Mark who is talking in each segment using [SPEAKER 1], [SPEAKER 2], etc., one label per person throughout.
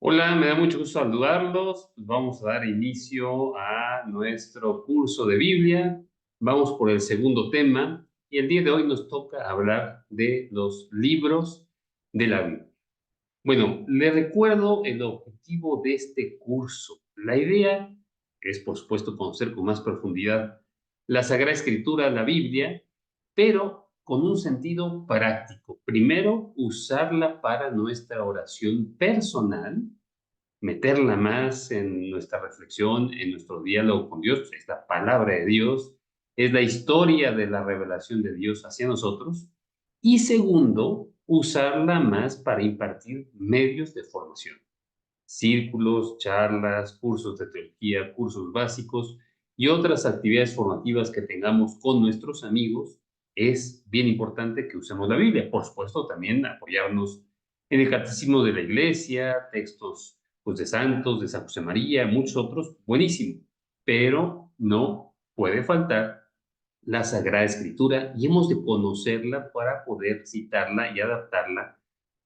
[SPEAKER 1] Hola, me da mucho gusto saludarlos. Pues vamos a dar inicio a nuestro curso de Biblia. Vamos por el segundo tema y el día de hoy nos toca hablar de los libros de la Biblia. Bueno, le recuerdo el objetivo de este curso. La idea es, por supuesto, conocer con más profundidad la Sagrada Escritura, la Biblia, pero con un sentido práctico. Primero, usarla para nuestra oración personal, meterla más en nuestra reflexión, en nuestro diálogo con Dios. Es la palabra de Dios, es la historia de la revelación de Dios hacia nosotros. Y segundo, usarla más para impartir medios de formación, círculos, charlas, cursos de teología, cursos básicos y otras actividades formativas que tengamos con nuestros amigos. Es bien importante que usemos la Biblia. Por supuesto, también apoyarnos en el catecismo de la iglesia, textos pues, de santos, de San José María, muchos otros, buenísimo. Pero no puede faltar la Sagrada Escritura y hemos de conocerla para poder citarla y adaptarla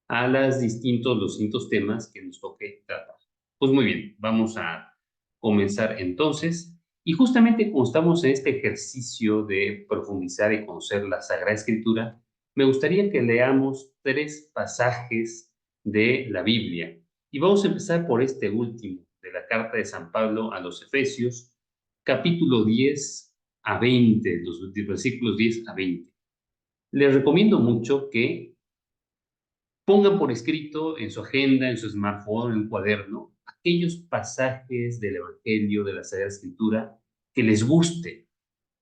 [SPEAKER 1] a los distintos temas que nos toque tratar. Pues muy bien, vamos a comenzar entonces. Y justamente como estamos en este ejercicio de profundizar y conocer la Sagrada Escritura, me gustaría que leamos tres pasajes de la Biblia. Y vamos a empezar por este último, de la carta de San Pablo a los Efesios, capítulo 10 a 20, los versículos 10 a 20. Les recomiendo mucho que pongan por escrito en su agenda, en su smartphone, en un cuaderno, aquellos pasajes del Evangelio, de la Sagrada Escritura, que les guste,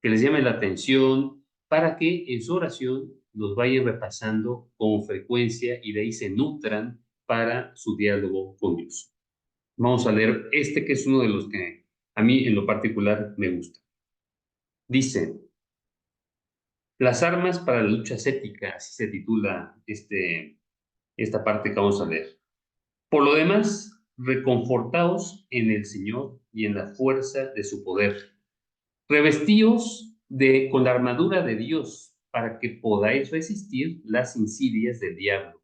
[SPEAKER 1] que les llame la atención, para que en su oración los vayan repasando con frecuencia y de ahí se nutran para su diálogo con Dios. Vamos a leer este que es uno de los que a mí en lo particular me gusta. Dice, las armas para la lucha ascética, así se titula esta parte que vamos a leer. Por lo demás, reconfortaos en el Señor y en la fuerza de su poder. Revestíos con la armadura de Dios para que podáis resistir las insidias del diablo,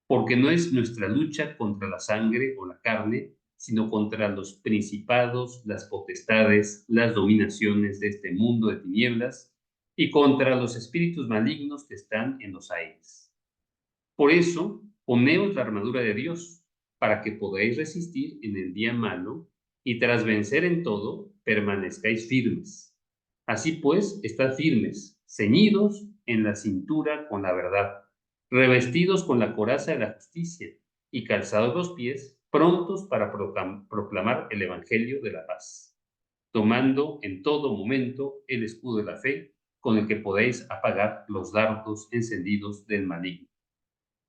[SPEAKER 1] porque no es nuestra lucha contra la sangre o la carne, sino contra los principados, las potestades, las dominaciones de este mundo de tinieblas y contra los espíritus malignos que están en los aires. Por eso, poneos la armadura de Dios, para que podáis resistir en el día malo, y tras vencer en todo, permanezcáis firmes. Así pues, estad firmes, ceñidos en la cintura con la verdad, revestidos con la coraza de la justicia, y calzados los pies, prontos para proclamar el evangelio de la paz, tomando en todo momento el escudo de la fe, con el que podéis apagar los dardos encendidos del maligno.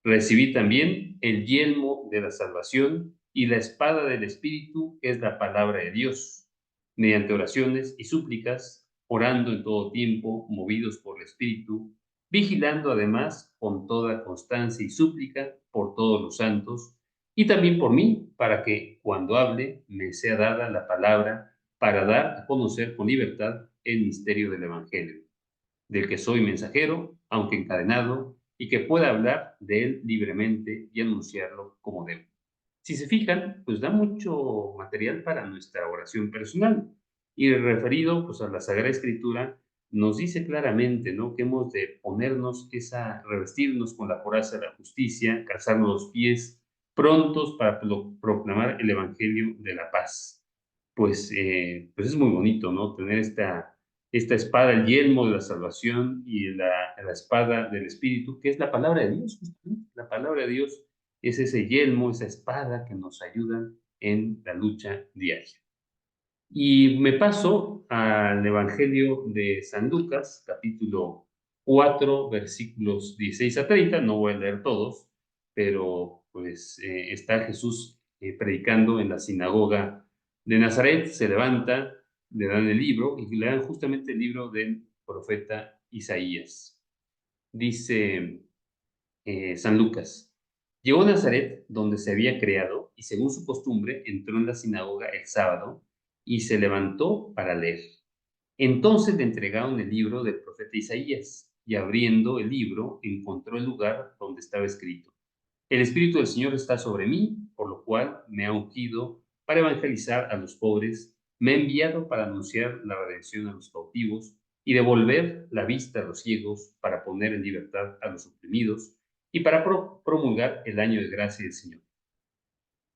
[SPEAKER 1] Recibid también el yelmo de la salvación y la espada del Espíritu, que es la palabra de Dios, mediante oraciones y súplicas, orando en todo tiempo, movidos por el Espíritu, vigilando además con toda constancia y súplica por todos los santos, y también por mí, para que cuando hable me sea dada la palabra para dar a conocer con libertad el misterio del Evangelio, del que soy mensajero, aunque encadenado, y que pueda hablar de él libremente y anunciarlo como debo. Si se fijan, pues da mucho material para nuestra oración personal. Y referido pues a la Sagrada Escritura, nos dice claramente, ¿no?, que hemos de ponernos revestirnos con la coraza de la justicia, calzarnos los pies, prontos para proclamar el Evangelio de la paz. Pues es muy bonito, ¿no?, tener esta espada, el yelmo de la salvación y la espada del Espíritu, que es la palabra de Dios, justamente. La palabra de Dios es ese yelmo, esa espada que nos ayuda en la lucha diaria. Y me paso al Evangelio de San Lucas, capítulo 4, versículos 16 a 30. No voy a leer todos, pero pues está Jesús predicando en la sinagoga de Nazaret. Se levanta, le dan el libro y le dan justamente el libro del profeta Isaías. Dice San Lucas: Llegó a Nazaret, donde se había criado, y según su costumbre, entró en la sinagoga el sábado y se levantó para leer. Entonces le entregaron el libro del profeta Isaías, y abriendo el libro encontró el lugar donde estaba escrito: El Espíritu del Señor está sobre mí, por lo cual me ha ungido para evangelizar a los pobres, me ha enviado para anunciar la redención a los cautivos y devolver la vista a los ciegos, para poner en libertad a los oprimidos y para promulgar el año de gracia del Señor.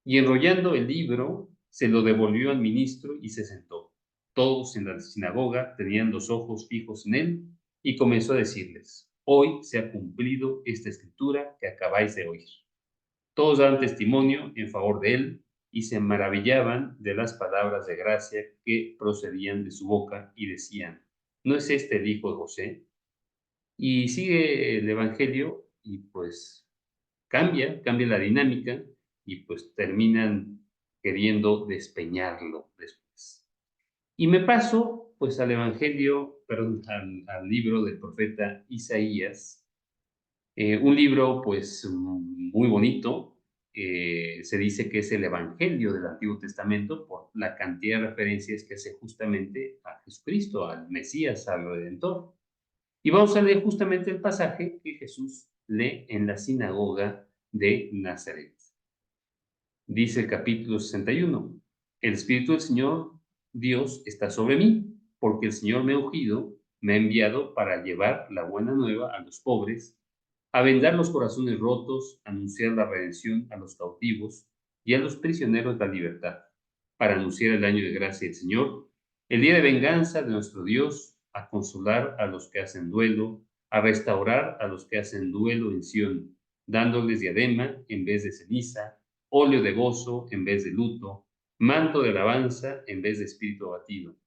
[SPEAKER 1] Y enrollando el libro, se lo devolvió al ministro y se sentó. Todos en la sinagoga tenían los ojos fijos en él y comenzó a decirles: Hoy se ha cumplido esta escritura que acabáis de oír. Todos daban testimonio en favor de él y se maravillaban de las palabras de gracia que procedían de su boca y decían: ¿No es este el hijo de José? Y sigue el evangelio y pues cambia la dinámica y pues terminan queriendo despeñarlo después. Y me paso pues al evangelio, perdón, al libro del profeta Isaías, un libro, pues, muy bonito. Se dice que es el evangelio del Antiguo Testamento por la cantidad de referencias que hace justamente a Jesucristo, al Mesías, al Redentor. Y vamos a leer justamente el pasaje que Jesús lee en la sinagoga de Nazaret. Dice el capítulo 61: El Espíritu del Señor Dios está sobre mí, porque el Señor me ha ungido, me ha enviado para llevar la buena nueva a los pobres, a vendar los corazones rotos, a anunciar la redención a los cautivos y a los prisioneros la libertad, para anunciar el año de gracia del Señor, el día de venganza de nuestro Dios, a consolar a los que hacen duelo, a restaurar a los que hacen duelo en Sión, dándoles diadema en vez de ceniza, óleo de gozo en vez de luto, manto de alabanza en vez de espíritu abatido.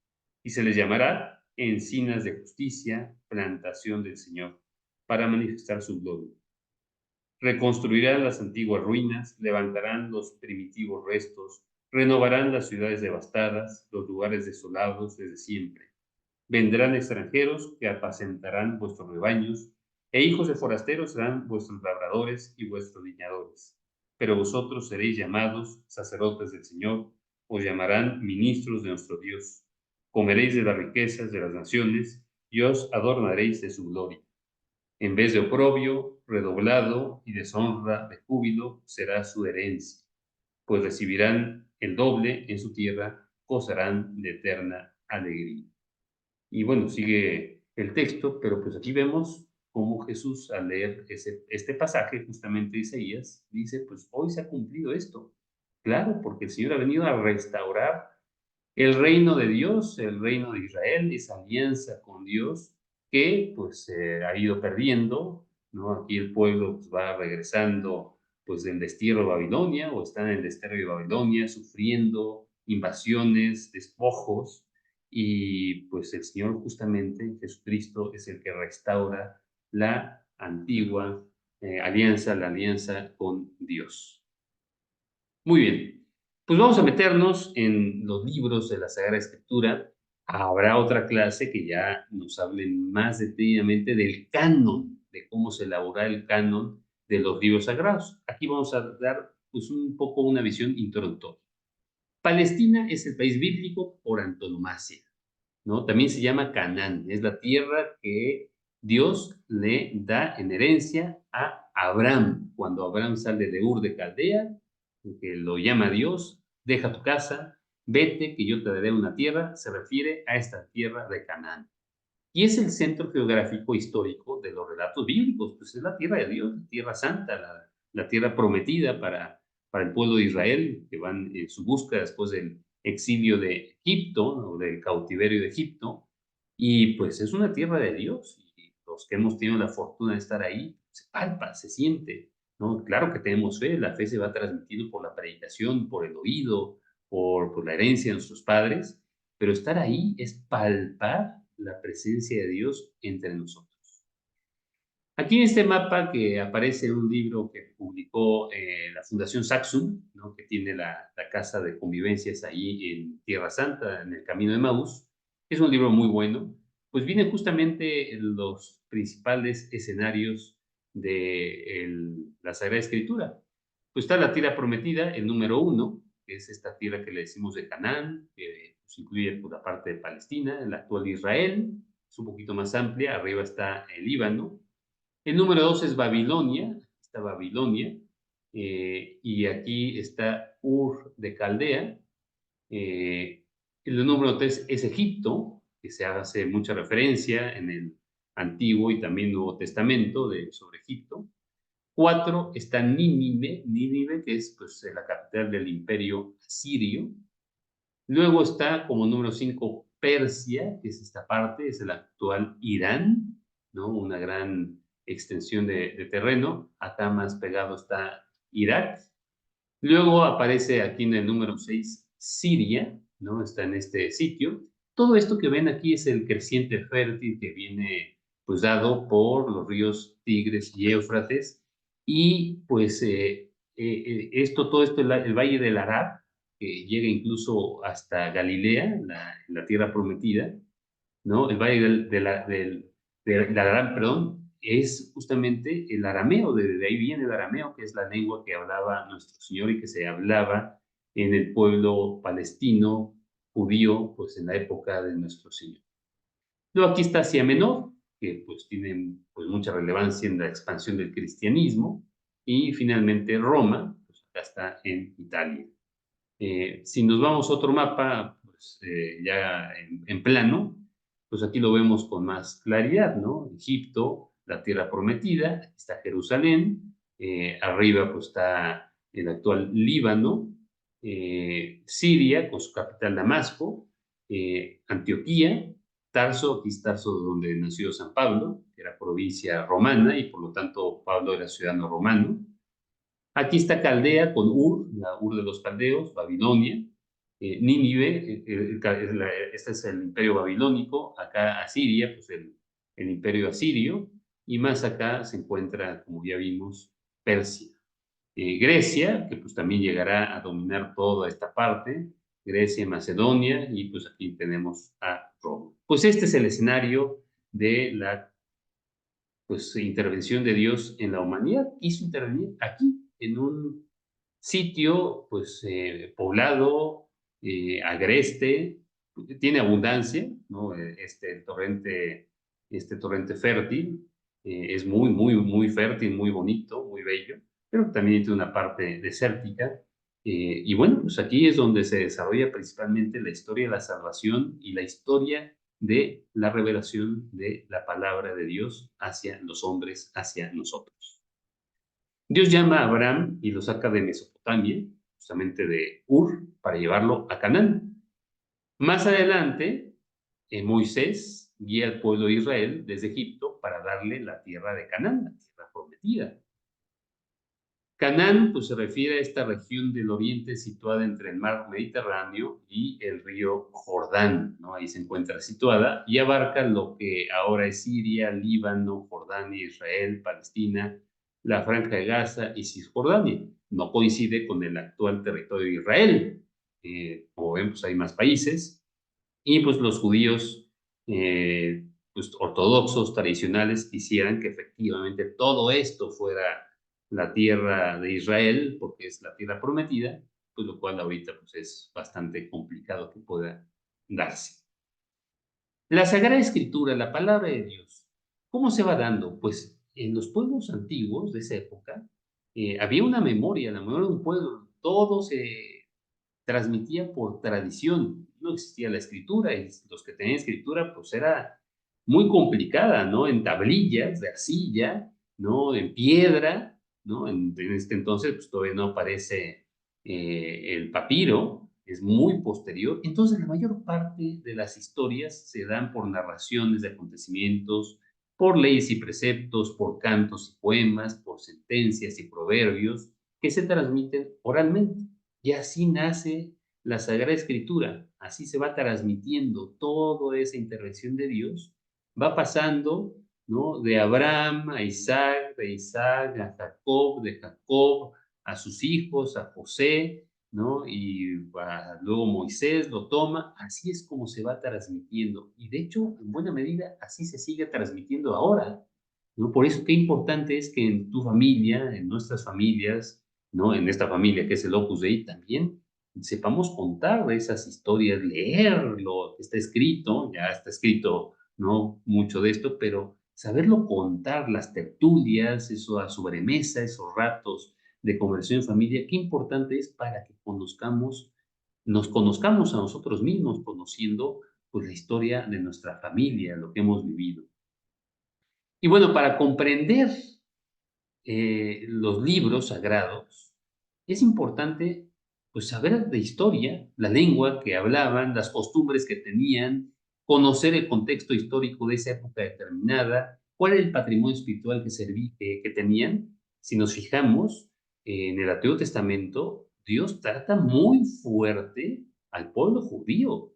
[SPEAKER 1] Y se les llamará encinas de justicia, plantación del Señor, para manifestar su gloria. Reconstruirán las antiguas ruinas, levantarán los primitivos restos, renovarán las ciudades devastadas, los lugares desolados desde siempre. Vendrán extranjeros que apacentarán vuestros rebaños, e hijos de forasteros serán vuestros labradores y vuestros viñadores. Pero vosotros seréis llamados sacerdotes del Señor, os llamarán ministros de nuestro Dios. Comeréis de las riquezas de las naciones y os adornaréis de su gloria. En vez de oprobio, redoblado y deshonra, de júbilo será su herencia, pues recibirán el doble en su tierra, gozarán de eterna alegría. Y bueno, sigue el texto, pero pues aquí vemos cómo Jesús, al leer este pasaje justamente de Isaías, dice: pues hoy se ha cumplido esto. Claro, porque el Señor ha venido a restaurar el reino de Dios, el reino de Israel, esa alianza con Dios que pues se ha ido perdiendo, ¿no? Aquí el pueblo pues, va regresando pues del destierro de Babilonia, o están en el destierro de Babilonia sufriendo invasiones, despojos, y pues el Señor justamente, Jesucristo, es el que restaura la antigua alianza, la alianza con Dios. Muy bien, pues vamos a meternos en los libros de la Sagrada Escritura. Habrá otra clase que ya nos hable más detenidamente del canon, de cómo se elabora el canon de los libros sagrados. Aquí vamos a dar pues un poco una visión introductoria. Palestina es el país bíblico por antonomasia, ¿no? También se llama Canaán, es la tierra que Dios le da en herencia a Abraham. Cuando Abraham sale de Ur de Caldea, que lo llama Dios: deja tu casa, vete, que yo te daré una tierra, se refiere a esta tierra de Canaán. Y es el centro geográfico histórico de los relatos bíblicos, pues es la tierra de Dios, la tierra santa, la tierra prometida para el pueblo de Israel, que van en su búsqueda después del exilio de Egipto, o del cautiverio de Egipto, y pues es una tierra de Dios, y los que hemos tenido la fortuna de estar ahí, se palpa, se siente, ¿no? Claro que tenemos fe, la fe se va transmitiendo por la predicación, por el oído, por la herencia de nuestros padres, pero estar ahí es palpar la presencia de Dios entre nosotros. Aquí en este mapa, que aparece en un libro que publicó la Fundación Saxum, ¿no? Que tiene la casa de convivencias ahí en Tierra Santa, en el Camino de Maús, es un libro muy bueno, pues vienen justamente los principales escenarios de la Sagrada Escritura. Pues está la tierra prometida, el número 1, que es esta tierra que le decimos de Canaán, que pues, incluye pues, la parte de Palestina, el actual Israel, es un poquito más amplia, arriba está el Líbano. El número 2 es Babilonia, está Babilonia, y aquí está Ur de Caldea. El número 3 es Egipto, que se hace mucha referencia en el Antiguo y también Nuevo Testamento sobre Egipto. 4 está Nínive, que es pues, la capital del imperio asirio. Luego está como número 5 Persia, que es esta parte, es el actual Irán, ¿no? Una gran extensión de terreno. Acá más pegado está Irak. Luego aparece aquí en el número 6 Siria, ¿no? Está en este sitio. Todo esto que ven aquí es el creciente fértil que viene pues dado por los ríos Tigres y Éufrates y pues todo esto, el Valle del Arab, que llega incluso hasta Galilea, la tierra prometida, ¿no? El Valle del Arab, perdón, es justamente el arameo, de ahí viene el arameo, que es la lengua que hablaba nuestro Señor y que se hablaba en el pueblo palestino judío, pues en la época de nuestro Señor. Luego aquí está Asia Menor, que pues tiene pues, mucha relevancia en la expansión del cristianismo, y finalmente Roma, pues acá está en Italia. Si nos vamos a otro mapa, pues ya en plano, pues aquí lo vemos con más claridad, ¿no? Egipto, la tierra prometida, aquí está Jerusalén, arriba pues está el actual Líbano, Siria con su capital Damasco, Antioquía, Tarso, aquí es Tarso donde nació San Pablo, que era provincia romana y por lo tanto Pablo era ciudadano romano. Aquí está Caldea con Ur, la Ur de los Caldeos, Babilonia, Nínive, este es el imperio babilónico, acá Asiria, pues el imperio asirio, y más acá se encuentra, como ya vimos, Persia. Grecia, que pues también llegará a dominar toda esta parte, Grecia, Macedonia, y pues aquí tenemos a Roma. Pues este es el escenario de la pues, intervención de Dios en la humanidad. Quiso intervenir aquí, en un sitio pues poblado, agreste, tiene abundancia, ¿no? Este torrente fértil es muy, muy, muy fértil, muy bonito, muy bello, pero también tiene una parte desértica. Y bueno, pues aquí es donde se desarrolla principalmente la historia de la salvación y la historia de la revelación de la palabra de Dios hacia los hombres, hacia nosotros. Dios llama a Abraham y lo saca de Mesopotamia, justamente de Ur, para llevarlo a Canaán. Más adelante, Moisés guía al pueblo de Israel desde Egipto para darle la tierra de Canaán, la tierra prometida. Canaán pues, se refiere a esta región del oriente situada entre el mar Mediterráneo y el río Jordán, ¿no? Ahí se encuentra situada y abarca lo que ahora es Siria, Líbano, Jordania, Israel, Palestina, la Franja de Gaza y Cisjordania. No coincide con el actual territorio de Israel. Como ven, pues hay más países y pues los judíos pues, ortodoxos, tradicionales, quisieran que efectivamente todo esto fuera la tierra de Israel, porque es la tierra prometida, pues lo cual ahorita pues, es bastante complicado que pueda darse. La Sagrada Escritura, la palabra de Dios, ¿cómo se va dando? Pues en los pueblos antiguos de esa época había una memoria, la memoria de un pueblo, todo se transmitía por tradición, no existía la escritura y los que tenían escritura pues era muy complicada, ¿no? En tablillas de arcilla, ¿no? En piedra, ¿no? En este entonces pues todavía no aparece el papiro, es muy posterior. Entonces la mayor parte de las historias se dan por narraciones de acontecimientos, por leyes y preceptos, por cantos y poemas, por sentencias y proverbios que se transmiten oralmente. Y así nace la Sagrada Escritura, así se va transmitiendo toda esa intervención de Dios, va pasando, ¿no? De Abraham a Isaac, de Isaac a Jacob, de Jacob a sus hijos, a José, ¿no? Y luego Moisés lo toma, así es como se va transmitiendo. Y de hecho, en buena medida, así se sigue transmitiendo ahora, ¿no? Por eso qué importante es que en tu familia, en nuestras familias, ¿no? En esta familia que es el Opus Dei también sepamos contar esas historias, leer lo que está escrito, ya está escrito, ¿no? Mucho de esto, pero saberlo contar, las tertulias, eso a sobremesa, esos ratos de conversación en familia, qué importante es para que nos conozcamos a nosotros mismos, conociendo pues la historia de nuestra familia, lo que hemos vivido. Y bueno, para comprender los libros sagrados, es importante pues saber de historia, la lengua que hablaban, las costumbres que tenían, conocer el contexto histórico de esa época determinada, cuál era el patrimonio espiritual que tenían. Si nos fijamos en el Antiguo Testamento, Dios trata muy fuerte al pueblo judío.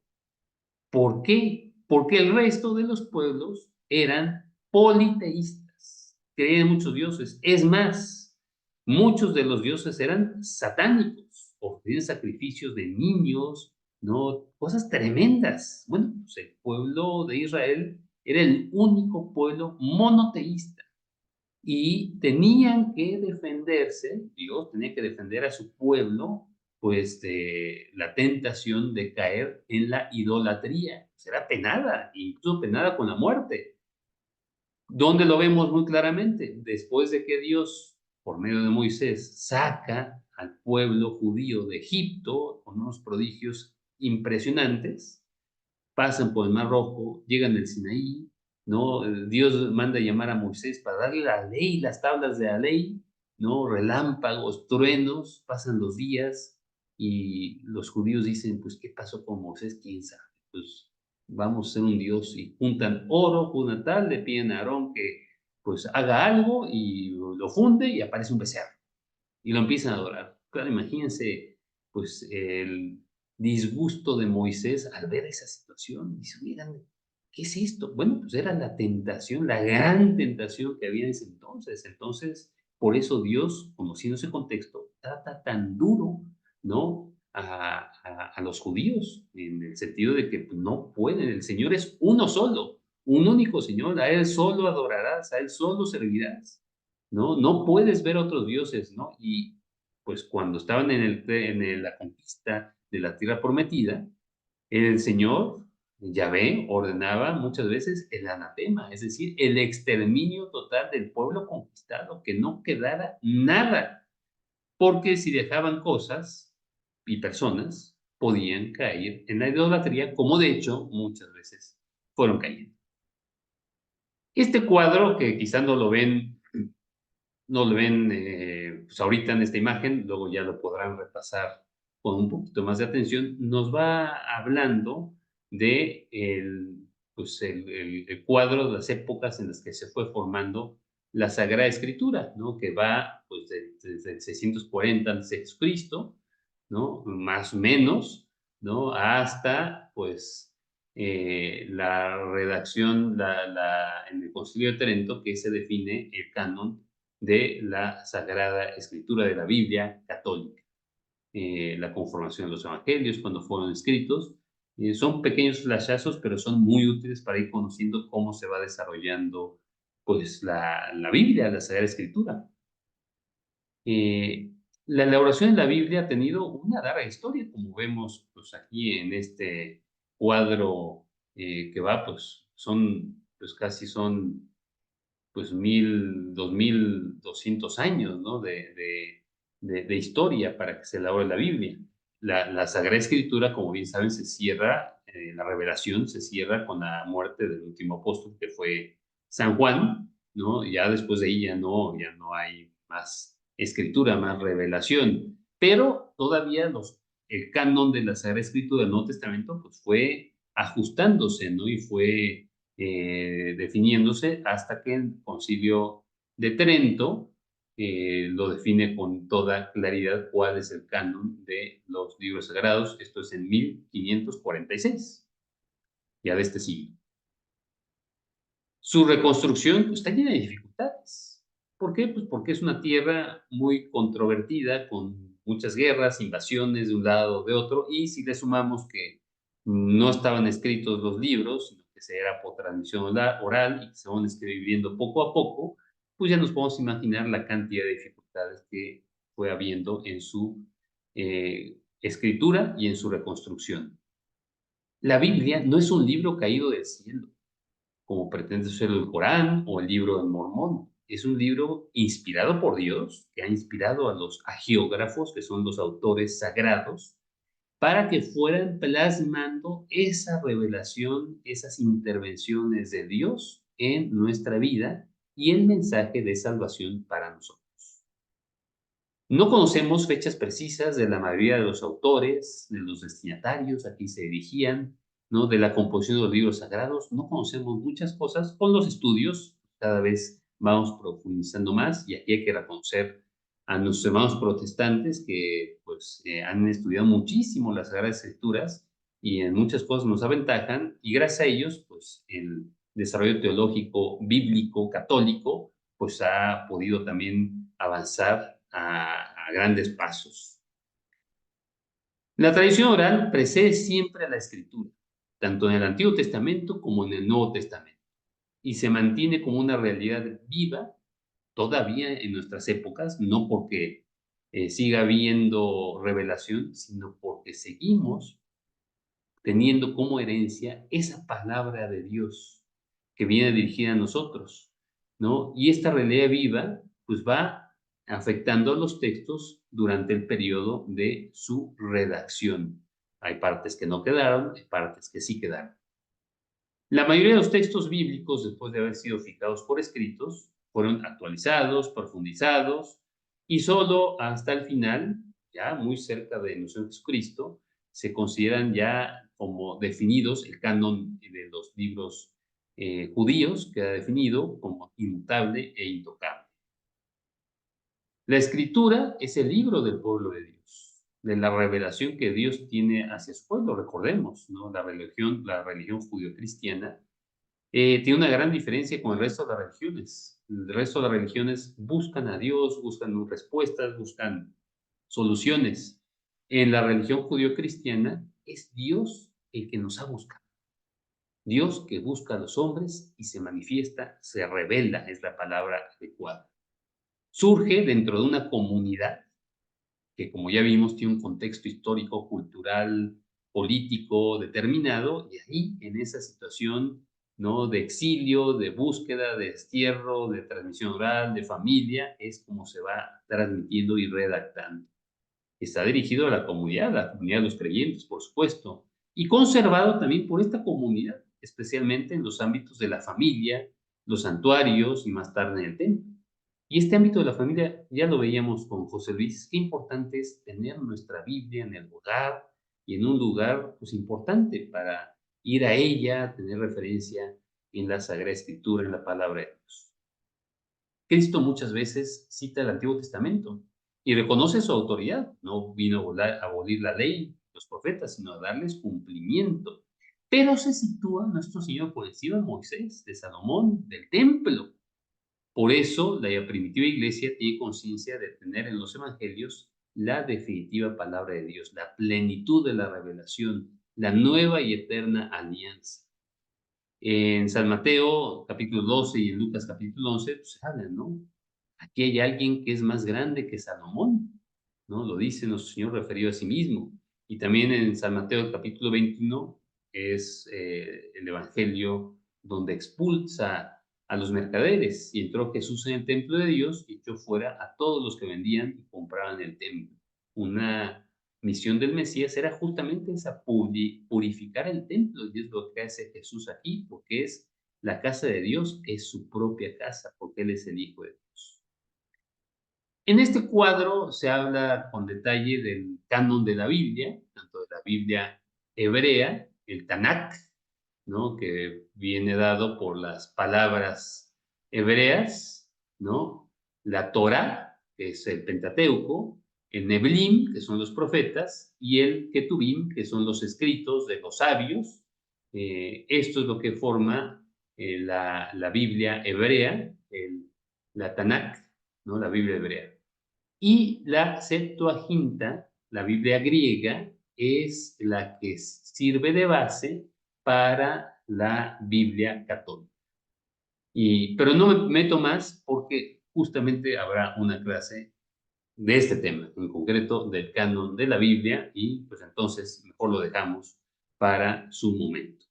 [SPEAKER 1] ¿Por qué? Porque el resto de los pueblos eran politeístas, creían en muchos dioses. Es más, muchos de los dioses eran satánicos, ofrecían sacrificios de niños, ¿no? Cosas tremendas. Bueno, pues el pueblo de Israel era el único pueblo monoteísta y tenían que defenderse, Dios tenía que defender a su pueblo, pues, de la tentación de caer en la idolatría. Será penada, incluso penada con la muerte. ¿Dónde lo vemos muy claramente? Después de que Dios, por medio de Moisés, saca al pueblo judío de Egipto con unos prodigios impresionantes, pasan por el Mar Rojo, llegan al Sinaí, ¿no? Dios manda llamar a Moisés para darle la ley, las tablas de la ley, ¿no? Relámpagos, truenos, pasan los días y los judíos dicen, pues, ¿qué pasó con Moisés? ¿Quién sabe? Pues vamos a ser un Dios y juntan oro, juntan tal, le piden a Aarón que pues haga algo y lo funde y aparece un becerro y lo empiezan a adorar. Claro, imagínense, pues, el disgusto de Moisés al ver esa situación. Dice: "Miran, ¿qué es esto?". Bueno, pues era la tentación, la gran tentación que había en ese entonces. Entonces, por eso Dios, conociendo ese contexto, trata tan duro, ¿no? A los judíos, en el sentido de que pues, no pueden, el Señor es uno solo, un único Señor, a Él solo adorarás, a Él solo servirás. ¿No? No puedes ver otros dioses, ¿no? Y pues cuando estaban la conquista de la tierra prometida, el Señor, Yahvé, ordenaba muchas veces el anatema, es decir, el exterminio total del pueblo conquistado, que no quedara nada, porque si dejaban cosas y personas, podían caer en la idolatría, como de hecho muchas veces fueron cayendo. Este cuadro, que quizás no lo ven pues ahorita en esta imagen, luego ya lo podrán repasar con un poquito más de atención, nos va hablando de pues el cuadro de las épocas en las que se fue formando la Sagrada Escritura, ¿no? Que va pues desde el 640 antes de Cristo, ¿no? Más o menos, ¿no? Hasta pues la redacción en el Concilio de Trento, que se define el canon de la Sagrada Escritura de la Biblia católica. La conformación de los evangelios, cuando fueron escritos. Son pequeños flashazos, pero son muy útiles para ir conociendo cómo se va desarrollando pues, la Biblia, la Sagrada Escritura. Eh, la elaboración de la Biblia ha tenido una larga historia, como vemos pues, aquí en este cuadro que va, pues casi son pues 2.200 años, ¿no? De historia para que se elabore la Biblia. La Sagrada Escritura, como bien saben, se cierra, la revelación se cierra con la muerte del último apóstol, que fue San Juan, ¿no? Ya después de ahí ya no hay más escritura, más revelación. Pero todavía el canon de la Sagrada Escritura del Nuevo Testamento, pues fue ajustándose, ¿no? Y fue definiéndose hasta que el Concilio de Trento lo define con toda claridad cuál es el canon de los libros sagrados. Esto es en 1546, ya de este siglo. Su reconstrucción pues, está llena de dificultades. ¿Por qué? Pues porque es una tierra muy controvertida, con muchas guerras, invasiones de un lado o de otro, y si le sumamos que no estaban escritos los libros, sino que se era por transmisión oral y que se van escribiendo poco a poco, pues ya nos podemos imaginar la cantidad de dificultades que fue habiendo en su escritura y en su reconstrucción. La Biblia no es un libro caído del cielo, como pretende ser el Corán o el libro del Mormón. Es un libro inspirado por Dios, que ha inspirado a los agiógrafos, que son los autores sagrados, para que fueran plasmando esa revelación, esas intervenciones de Dios en nuestra vida y el mensaje de salvación para nosotros. No conocemos fechas precisas de la mayoría de los autores, de los destinatarios a quien se dirigían, ¿no? De la composición de los libros sagrados. No conocemos muchas cosas. Con los estudios cada vez vamos profundizando más y aquí hay que reconocer a nuestros hermanos protestantes que pues han estudiado muchísimo las Sagradas Escrituras y en muchas cosas nos aventajan y gracias a ellos pues el desarrollo teológico bíblico católico pues ha podido también avanzar a grandes pasos. La tradición oral precede siempre a la escritura, tanto en el Antiguo Testamento como en el Nuevo Testamento, y se mantiene como una realidad viva todavía en nuestras épocas, no porque siga habiendo revelación, sino porque seguimos teniendo como herencia esa palabra de Dios que viene dirigida a nosotros, ¿no? Y esta realidad viva, pues va afectando a los textos durante el periodo de su redacción. Hay partes que no quedaron, hay partes que sí quedaron. La mayoría de los textos bíblicos, después de haber sido fijados por escritos, fueron actualizados, profundizados, y solo hasta el final, ya muy cerca de nuestro Jesucristo, se consideran ya como definidos el canon de los libros judíos, queda definido como inmutable e intocable. La escritura es el libro del pueblo de Dios, de la revelación que Dios tiene hacia su pueblo, recordemos, ¿no? La religión judío-cristiana tiene una gran diferencia con el resto de las religiones. El resto de las religiones buscan a Dios, buscan respuestas, buscan soluciones. En la religión judío-cristiana es Dios el que nos ha buscado. Dios que busca a los hombres y se manifiesta, se revela, es la palabra adecuada. Surge dentro de una comunidad que, como ya vimos, tiene un contexto histórico, cultural, político determinado, y ahí, en esa situación, ¿no? De exilio, de búsqueda, de destierro, de transmisión oral, de familia, es como se va transmitiendo y redactando. Está dirigido a la comunidad de los creyentes, por supuesto, y conservado también por esta comunidad, especialmente en los ámbitos de la familia, los santuarios y más tarde en el templo. Y este ámbito de la familia ya lo veíamos con José Luis, qué importante es tener nuestra Biblia en el hogar y en un lugar pues importante para ir a ella, tener referencia en la Sagrada Escritura, en la palabra de Dios. Cristo muchas veces cita el Antiguo Testamento y reconoce su autoridad. No vino a abolir la ley, los profetas, sino a darles cumplimiento. Pero se sitúa nuestro Señor por encima de Moisés, de Salomón, del templo. Por eso la primitiva iglesia tiene conciencia de tener en los evangelios la definitiva palabra de Dios, la plenitud de la revelación, la nueva y eterna alianza. En San Mateo capítulo 12 y en Lucas capítulo 11, pues hablan, ¿no? Aquí hay alguien que es más grande que Salomón, ¿no? Lo dice nuestro Señor referido a sí mismo. Y también en San Mateo capítulo 21 es el evangelio donde expulsa a los mercaderes y entró Jesús en el templo de Dios y echó fuera a todos los que vendían y compraban el templo. Una misión del Mesías era justamente esa, purificar el templo, y es lo que hace Jesús aquí, porque es la casa de Dios, es su propia casa, porque Él es el Hijo de Dios. En este cuadro se habla con detalle del canon de la Biblia, tanto de la Biblia hebrea, el Tanakh, ¿no? Que viene dado por las palabras hebreas, ¿no? La Torah, que es el Pentateuco, el Nevilim, que son los profetas, y el Ketubim, que son los escritos de los sabios. Esto es lo que forma la Biblia hebrea, la Tanakh, ¿no? La Biblia hebrea. Y la Septuaginta, la Biblia griega, es la que sirve de base para la Biblia católica. Pero no me meto más porque justamente habrá una clase de este tema, en concreto del canon de la Biblia, y pues entonces mejor lo dejamos para su momento.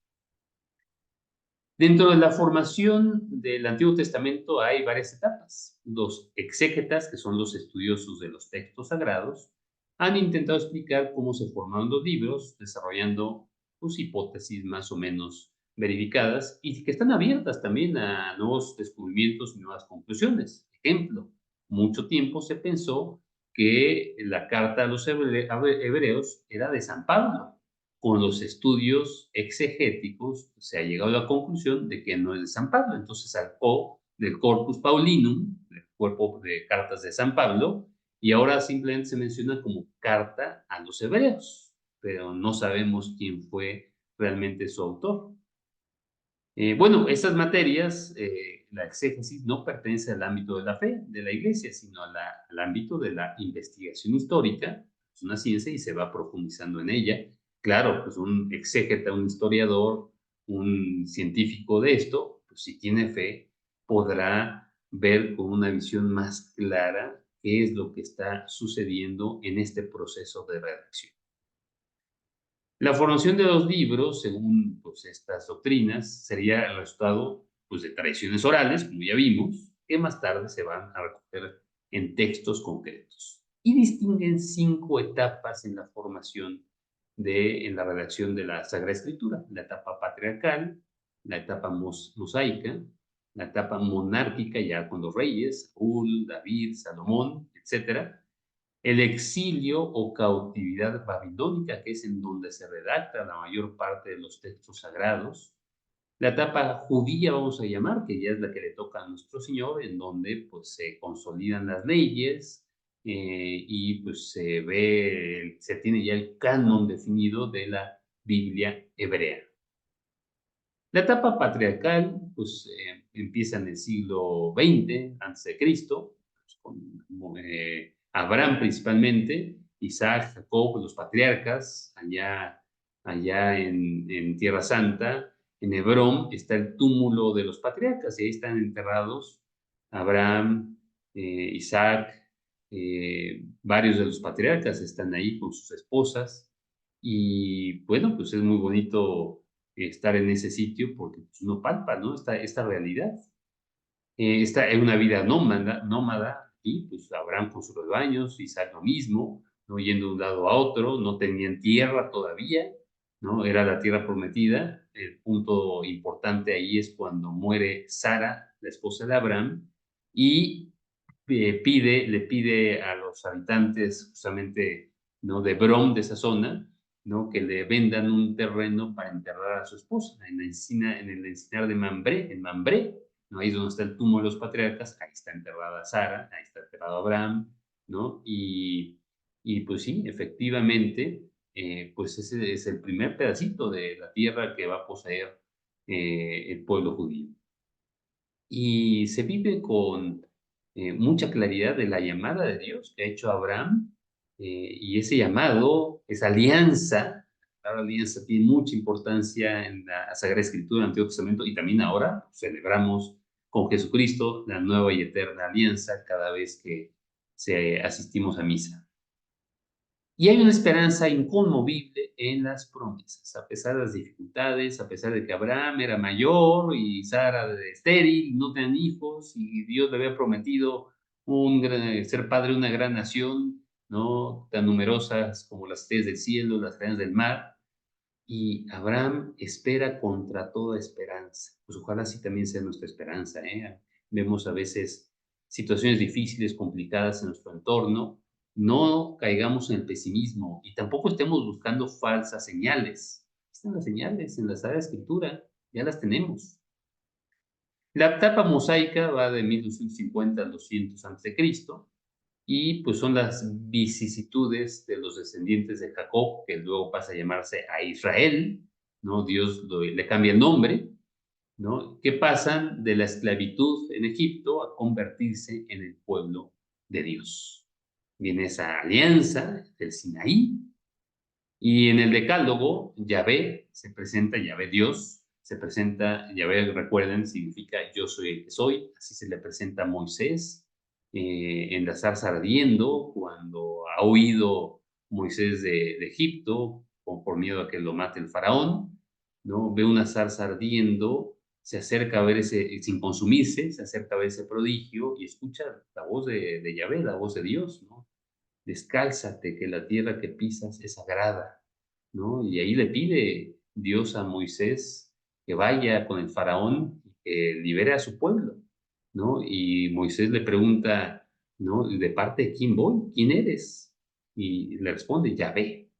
[SPEAKER 1] Dentro de la formación del Antiguo Testamento hay varias etapas. Los exégetas, que son los estudiosos de los textos sagrados, han intentado explicar cómo se formaron los libros, desarrollando sus hipótesis más o menos verificadas y que están abiertas también a nuevos descubrimientos y nuevas conclusiones. Ejemplo, mucho tiempo se pensó que la carta a los hebreos era de San Pablo. Con los estudios exegéticos se ha llegado a la conclusión de que no es de San Pablo. Entonces sacó del Corpus Paulinum, del cuerpo de cartas de San Pablo, y ahora simplemente se menciona como carta a los hebreos, pero no sabemos quién fue realmente su autor. Bueno, estas materias, la exégesis no pertenece al ámbito de la fe de la iglesia, sino al ámbito de la investigación histórica. Es una ciencia y se va profundizando en ella. Claro, pues un exégeta, un historiador, un científico de esto, pues si tiene fe, podrá ver con una visión más clara qué es lo que está sucediendo en este proceso de redacción. La formación de los libros, según pues, estas doctrinas, sería el resultado pues, de tradiciones orales, como ya vimos, que más tarde se van a recoger en textos concretos. Y distinguen 5 etapas en la formación en la redacción de la Sagrada Escritura: la etapa patriarcal, la etapa mosaica, la etapa monárquica, ya con los reyes, Saúl, David, Salomón, etcétera, el exilio o cautividad babilónica, que es en donde se redacta la mayor parte de los textos sagrados. La etapa judía, vamos a llamar, que ya es la que le toca a nuestro Señor, en donde pues se consolidan las leyes y pues se tiene ya el canon definido de la Biblia hebrea. La etapa patriarcal, pues empieza en el siglo XX antes de Cristo, pues, con Abraham principalmente, Isaac, Jacob, los patriarcas, allá en Tierra Santa, en Hebrón, está el túmulo de los patriarcas y ahí están enterrados Abraham, Isaac, varios de los patriarcas están ahí con sus esposas y bueno, pues es muy bonito estar en ese sitio porque pues, uno palpa, ¿no? Esta realidad. Esta es una vida nómada y pues Abraham con sus rebaños, Isaac lo mismo, ¿no? Yendo de un lado a otro, no tenían tierra todavía, ¿no? Era la tierra prometida. El punto importante ahí es cuando muere Sara, la esposa de Abraham, y le pide a los habitantes justamente, ¿no? De Hebrón, de esa zona, ¿no? Que le vendan un terreno para enterrar a su esposa en el encinar de Mambré, en Mambré, ¿no? Ahí es donde está el túmulo de los patriarcas, ahí está enterrada Sara, ahí está enterrado Abraham, ¿no? Y pues sí, efectivamente, pues ese es el primer pedacito de la tierra que va a poseer el pueblo judío. Y se vive con mucha claridad de la llamada de Dios que ha hecho Abraham, y ese llamado, esa alianza, la alianza tiene mucha importancia en la Sagrada Escritura, en el Antiguo Testamento, y también ahora celebramos con Jesucristo la nueva y eterna alianza cada vez que asistimos a misa. Y hay una esperanza inconmovible en las promesas, a pesar de las dificultades, a pesar de que Abraham era mayor y Sara estéril, no tenían hijos, y Dios le había prometido ser padre de una gran nación, ¿no? Tan numerosas como las estrellas del cielo, las arenas del mar. Y Abraham espera contra toda esperanza. Pues ojalá así también sea nuestra esperanza, ¿eh? Vemos a veces situaciones difíciles, complicadas en nuestro entorno. No caigamos en el pesimismo y tampoco estemos buscando falsas señales. Están las señales en la Sagrada Escritura, ya las tenemos. La etapa mosaica va de 1250 al 200 a.C. Y pues son las vicisitudes de los descendientes de Jacob, que luego pasa a llamarse a Israel, ¿no? Dios le cambia el nombre, ¿no? Que pasan de la esclavitud en Egipto a convertirse en el pueblo de Dios. Viene esa alianza del Sinaí, y en el Decálogo, Yahvé se presenta, Yahvé Dios, se presenta, Yahvé, recuerden, significa yo soy el que soy, así se le presenta a Moisés, en la zarza ardiendo, cuando ha huido Moisés de Egipto, por miedo a que lo mate el faraón, ¿no? Ve una zarza ardiendo, se acerca a ver sin consumirse, se acerca a ver ese prodigio y escucha la voz de Yahvé, la voz de Dios, ¿no? Descálzate, que la tierra que pisas es sagrada, ¿no? Y ahí le pide Dios a Moisés que vaya con el faraón y que libere a su pueblo, ¿no? Y Moisés le pregunta, ¿no? ¿De parte de quién voy? ¿Quién eres? Y le responde, Yahvé,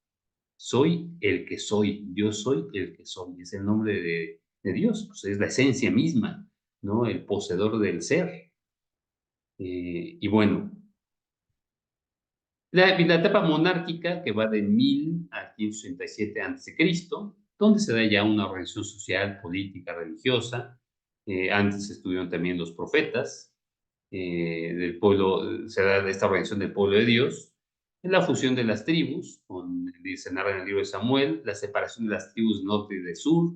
[SPEAKER 1] soy el que soy, yo soy el que soy, es el nombre de Dios, pues es la esencia misma, ¿no? El poseedor del ser. Y bueno, la etapa monárquica, que va de 1000 a 567 a.C., donde se da ya una organización social, política, religiosa. Antes estuvieron también los profetas del pueblo, se da esta organización del pueblo de Dios. La fusión de las tribus, se narra en el libro de Samuel, la separación de las tribus norte y de sur,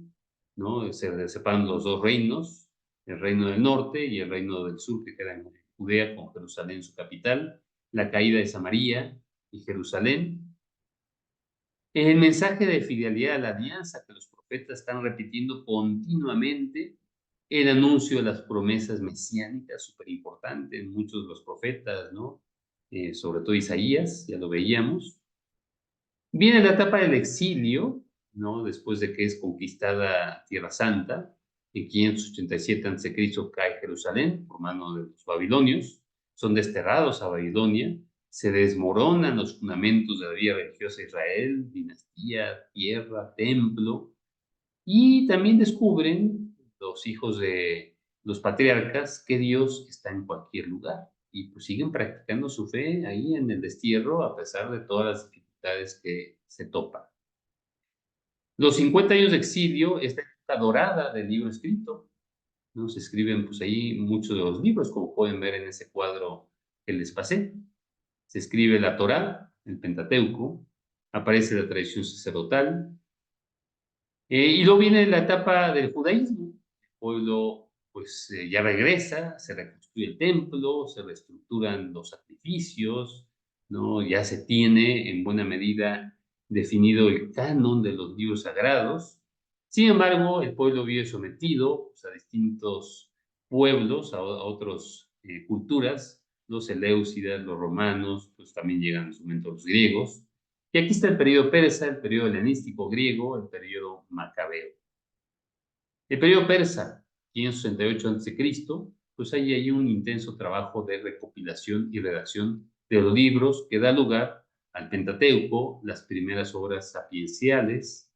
[SPEAKER 1] ¿no? Se separan los dos reinos, el reino del norte y el reino del sur, que queda en Judea, con Jerusalén su capital, la caída de Samaria y Jerusalén. El mensaje de fidelidad a la alianza que los profetas están repitiendo continuamente, el anuncio de las promesas mesiánicas, súper importante en muchos de los profetas, ¿no? Sobre todo Isaías, ya lo veíamos. Viene la etapa del exilio, ¿no? Después de que es conquistada Tierra Santa, en 587 a.C. cae Jerusalén por mano de los babilonios, son desterrados a Babilonia, se desmoronan los fundamentos de la vida religiosa de Israel, dinastía, tierra, templo, y también descubren los hijos de los patriarcas que Dios está en cualquier lugar, y pues siguen practicando su fe ahí en el destierro a pesar de todas las dificultades que se topan. Los 50 años de exilio, esta época dorada del libro escrito, ¿no? Se escriben pues ahí muchos de los libros, como pueden ver en ese cuadro que les pasé. Se escribe la Torá, el Pentateuco, aparece la tradición sacerdotal, y luego viene la etapa del judaísmo. El pueblo pues ya regresa, se reconstruye el templo, se reestructuran los sacrificios, ¿no? Ya se tiene en buena medida definido el canon de los libros sagrados. Sin embargo, el pueblo vive sometido pues, a distintos pueblos, a otras culturas, los eleusidas, los romanos, pues también llegan en su momento los griegos. Y aquí está el periodo persa, el periodo helenístico griego, el periodo macabeo. El periodo persa, 568 a.C., pues hay ahí un intenso trabajo de recopilación y redacción de los libros que da lugar al Pentateuco, las primeras obras sapienciales.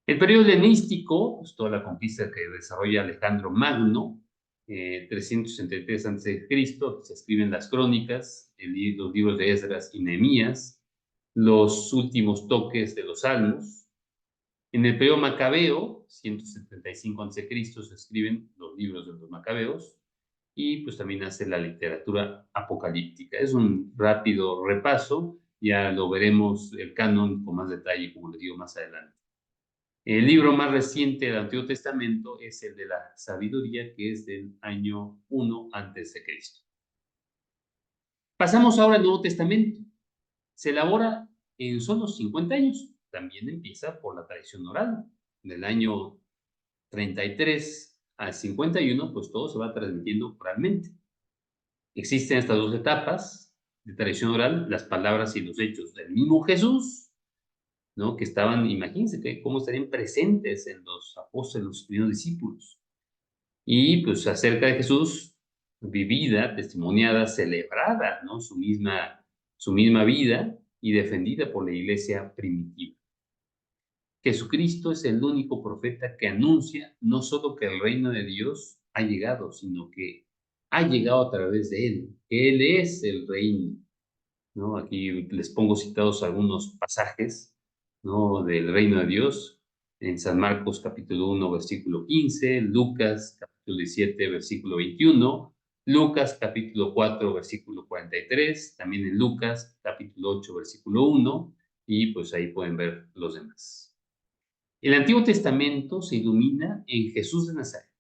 [SPEAKER 1] El periodo helenístico, pues toda la conquista que desarrolla Alejandro Magno, 363 a.C., se escriben las crónicas, los libros de Esdras y Nehemías, los últimos toques de los salmos. En el periodo macabeo, 175 a.C., se escriben los libros de los macabeos y pues también hace la literatura apocalíptica. Es un rápido repaso, ya lo veremos el canon con más detalle, como les digo, más adelante. El libro más reciente del Antiguo Testamento es el de la sabiduría, que es del año 1 a.C. Pasamos ahora al Nuevo Testamento. Se elabora en solo 50 años. También empieza por la tradición oral. Del año 33 al 51, pues todo se va transmitiendo oralmente. Existen estas dos etapas de tradición oral, las palabras y los hechos del mismo Jesús, ¿no? Que estaban, imagínense cómo estarían presentes en los apóstoles, los primeros discípulos. Y pues acerca de Jesús, vivida, testimoniada, celebrada, ¿no? Su misma vida y defendida por la iglesia primitiva. Jesucristo es el único profeta que anuncia no solo que el reino de Dios ha llegado, sino que ha llegado a través de él. Él es el reino, ¿no? Aquí les pongo citados algunos pasajes, ¿no? Del reino de Dios en San Marcos capítulo 1, versículo 15, Lucas capítulo 17, versículo 21, Lucas capítulo 4, versículo 43, también en Lucas capítulo 8, versículo 1, y pues ahí pueden ver los demás. El Antiguo Testamento se ilumina en Jesús de Nazaret,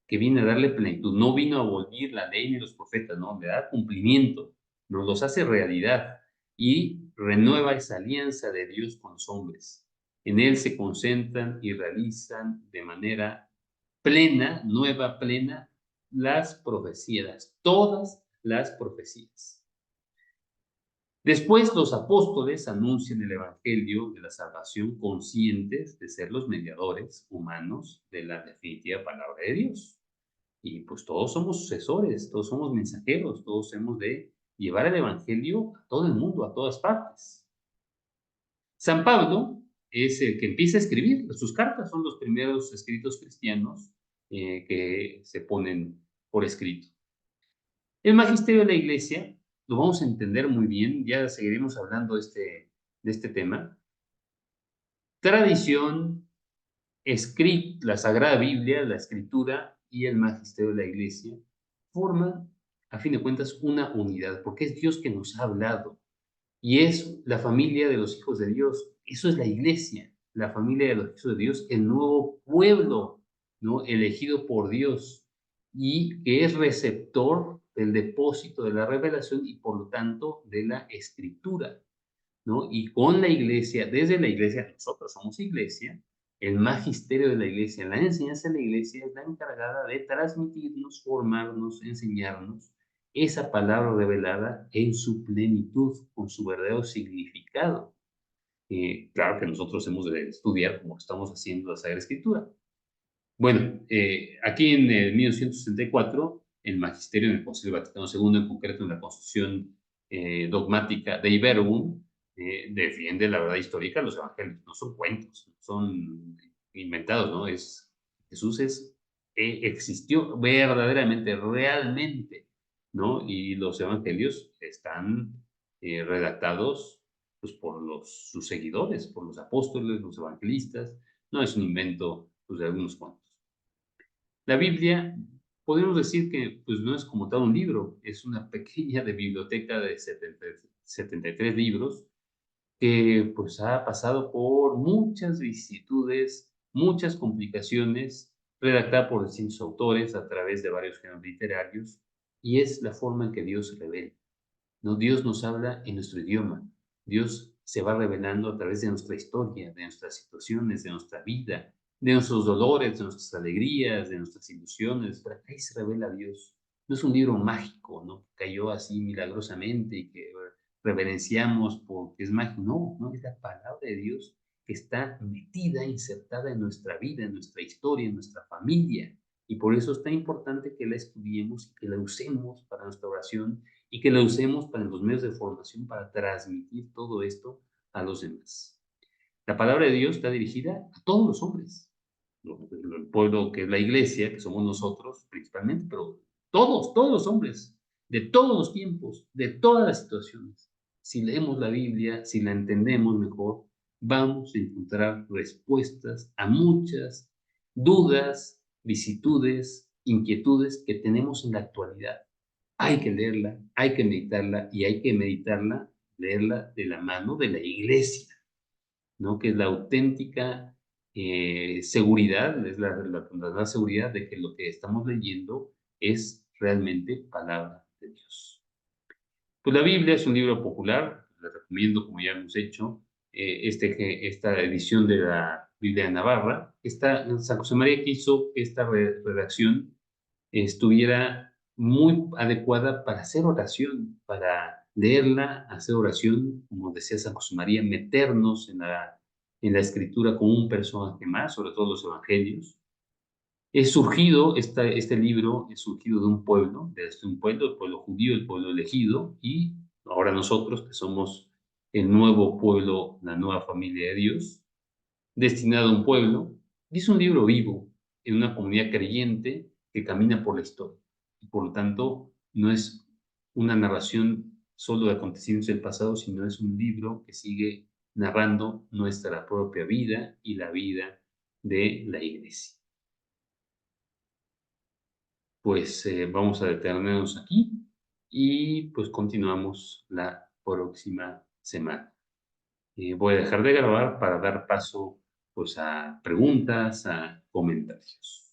[SPEAKER 1] que viene a darle plenitud. No vino a abolir la ley ni los profetas, no, le da cumplimiento, nos los hace realidad y renueva esa alianza de Dios con los hombres. En él se concentran y realizan de manera plena, nueva, plena, las profecías, todas las profecías. Después los apóstoles anuncian el evangelio de la salvación conscientes de ser los mediadores humanos de la definitiva palabra de Dios. Y pues todos somos sucesores, todos somos mensajeros, todos hemos de llevar el evangelio a todo el mundo, a todas partes. San Pablo es el que empieza a escribir, sus cartas son los primeros escritos cristianos que se ponen por escrito. El magisterio de la iglesia lo vamos a entender muy bien, ya seguiremos hablando de este tema. Tradición, la Sagrada Biblia, la Escritura y el magisterio de la iglesia forman, a fin de cuentas, una unidad, porque es Dios que nos ha hablado y es la familia de los hijos de Dios. Eso es la iglesia, la familia de los hijos de Dios, el nuevo pueblo, ¿no? Elegido por Dios y que es receptor del depósito de la revelación y por lo tanto de la escritura, ¿no? Y con la iglesia, desde la iglesia, nosotros somos iglesia, el magisterio de la iglesia, la enseñanza de la iglesia es la encargada de transmitirnos, formarnos, enseñarnos esa palabra revelada en su plenitud, con su verdadero significado. Claro que nosotros hemos de estudiar como estamos haciendo la Sagrada Escritura. Bueno, aquí en el 1964, el magisterio en el Concilio Vaticano II, en concreto en la Constitución dogmática de Iberum, defiende la verdad histórica de los evangelios. No son cuentos, no son inventados, ¿no? Jesús existió verdaderamente, realmente, ¿no? Y los evangelios están redactados pues, por sus seguidores, por los apóstoles, los evangelistas. No es un invento pues, de algunos cuantos. La Biblia, podemos decir que pues, no es como tal un libro, es una pequeña de biblioteca de 73 libros que pues ha pasado por muchas vicisitudes, muchas complicaciones, redactada por distintos autores a través de varios géneros literarios, y es la forma en que Dios se revela. ¿No? Dios nos habla en nuestro idioma, Dios se va revelando a través de nuestra historia, de nuestras situaciones, de nuestra vida, de nuestros dolores, de nuestras alegrías, de nuestras ilusiones. Pero ahí se revela Dios. No es un libro mágico, ¿no? Que cayó así milagrosamente y que reverenciamos porque es mágico. No, no, es la palabra de Dios que está metida, insertada en nuestra vida, en nuestra historia, en nuestra familia. Y por eso es tan importante que la estudiemos y que la usemos para nuestra oración y que la usemos para los medios de formación para transmitir todo esto a los demás. La palabra de Dios está dirigida a todos los hombres, el pueblo que es la iglesia, que somos nosotros principalmente, pero todos los hombres, de todos los tiempos, de todas las situaciones. Si leemos la Biblia, si la entendemos mejor, vamos a encontrar respuestas a muchas dudas, vicitudes, inquietudes que tenemos en la actualidad. Hay que leerla, hay que meditarla y hay que meditarla, leerla de la mano de la iglesia, ¿no? Que es la auténtica seguridad, es la seguridad de que lo que estamos leyendo es realmente palabra de Dios. Pues la Biblia es un libro popular, les recomiendo, como ya hemos hecho, esta edición de la Biblia de Navarra. San José María quiso que esta redacción estuviera muy adecuada para hacer oración, para leerla, hacer oración, como decía San José María, meternos en la escritura como un personaje más, sobre todo los evangelios. Este libro es surgido de un pueblo, el pueblo judío, el pueblo elegido, y ahora nosotros que somos el nuevo pueblo, la nueva familia de Dios, destinado a un pueblo, y es un libro vivo en una comunidad creyente que camina por la historia. Y por lo tanto, no es una narración solo de acontecimientos del pasado, sino es un libro que sigue narrando nuestra propia vida y la vida de la iglesia. Pues vamos a detenernos aquí y pues continuamos la próxima semana. Voy a dejar de grabar para dar paso pues, a preguntas, a comentarios.